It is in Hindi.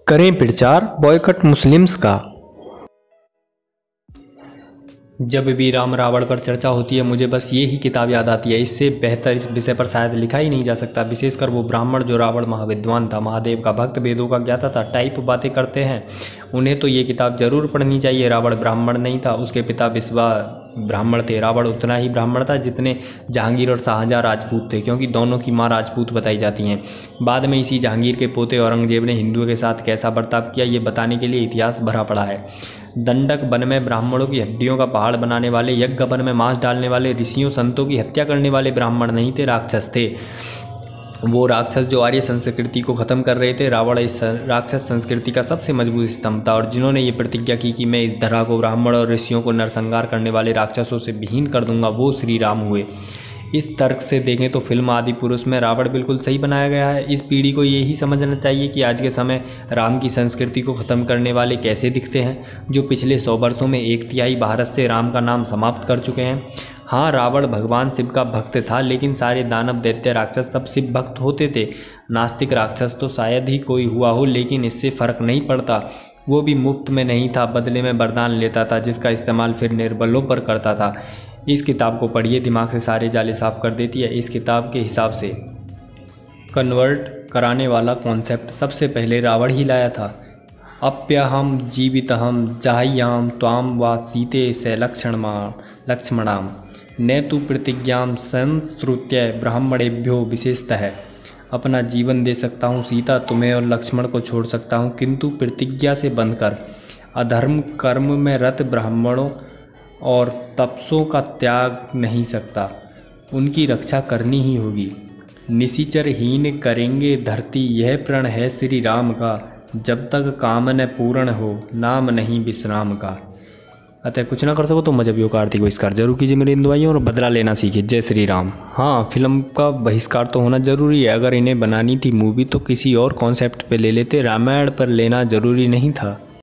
करें प्रचार बॉयकट मुस्लिम्स का। जब भी राम रावण पर चर्चा होती है मुझे बस ये ही किताब याद आती है। इससे बेहतर इस विषय पर शायद लिखा ही नहीं जा सकता। विशेषकर वो ब्राह्मण जो रावण महाविद्वान था, महादेव का भक्त, वेदों का ज्ञाता था, टाइप बातें करते हैं, उन्हें तो ये किताब जरूर पढ़नी चाहिए। रावण ब्राह्मण नहीं था, उसके पिता बिस्वा ब्राह्मण थे। रावण उतना ही ब्राह्मण था जितने जहांगीर और शाहजहाँ राजपूत थे, क्योंकि दोनों की माँ राजपूत बताई जाती हैं। बाद में इसी जहांगीर के पोते औरंगजेब ने हिंदुओं के साथ कैसा बर्ताव किया ये बताने के लिए इतिहास भरा पड़ा है। दंडक वन में ब्राह्मणों की हड्डियों का पहाड़ बनाने वाले, यज्ञ वन में मांस डालने वाले, ऋषियों संतों की हत्या करने वाले ब्राह्मण नहीं थे, राक्षस थे। वो राक्षस जो आर्य संस्कृति को ख़त्म कर रहे थे। रावण इस राक्षस संस्कृति का सबसे मजबूत स्तंभ था, और जिन्होंने ये प्रतिज्ञा की कि मैं इस धरा को, ब्राह्मण और ऋषियों को नरसंहार करने वाले राक्षसों से विहीन कर दूंगा, वो श्री राम हुए। इस तर्क से देखें तो फिल्म आदि पुरुष में रावण बिल्कुल सही बनाया गया है। इस पीढ़ी को यही समझना चाहिए कि आज के समय राम की संस्कृति को ख़त्म करने वाले कैसे दिखते हैं, जो पिछले 100 वर्षों में 1/3 भारत से राम का नाम समाप्त कर चुके हैं। हाँ, रावण भगवान शिव का भक्त था, लेकिन सारे दानव दैत्य राक्षस सब शिव भक्त होते थे। नास्तिक राक्षस तो शायद ही कोई हुआ हो, लेकिन इससे फ़र्क नहीं पड़ता। वो भी मुफ्त में नहीं था, बदले में वरदान लेता था, जिसका इस्तेमाल फिर निर्बलों पर करता था। इस किताब को पढ़िए, दिमाग से सारे जाले साफ कर देती है। इस किताब के हिसाब से कन्वर्ट कराने वाला कॉन्सेप्ट सबसे पहले रावण ही लाया था। अप्यहम जीवितहम जाह्याम त्वाम वा सीते से लक्ष्मणाम न तु प्रतिज्ञाम संश्रुत्य ब्राह्मणेभ्यो विशेषतः। अपना जीवन दे सकता हूँ सीता, तुम्हें और लक्ष्मण को छोड़ सकता हूँ, किंतु प्रतिज्ञा से बंधकर अधर्म कर्म में रत ब्राह्मणों और तपसों का त्याग नहीं सकता। उनकी रक्षा करनी ही होगी। निशिचरहीन करेंगे धरती, यह प्रण है श्री राम का। जब तक काम न पूर्ण हो, नाम नहीं विश्राम का। अतः कुछ ना कर सको तो मजहबियों का आर्थिक बहिष्कार जरूर कीजिए मेरी इन दुआइयों, और बदला लेना सीखिए। जय श्री राम। हाँ, फिल्म का बहिष्कार तो होना ज़रूरी है। अगर इन्हें बनानी थी मूवी तो किसी और कॉन्सेप्ट पे ले लेते, रामायण पर लेना ज़रूरी नहीं था।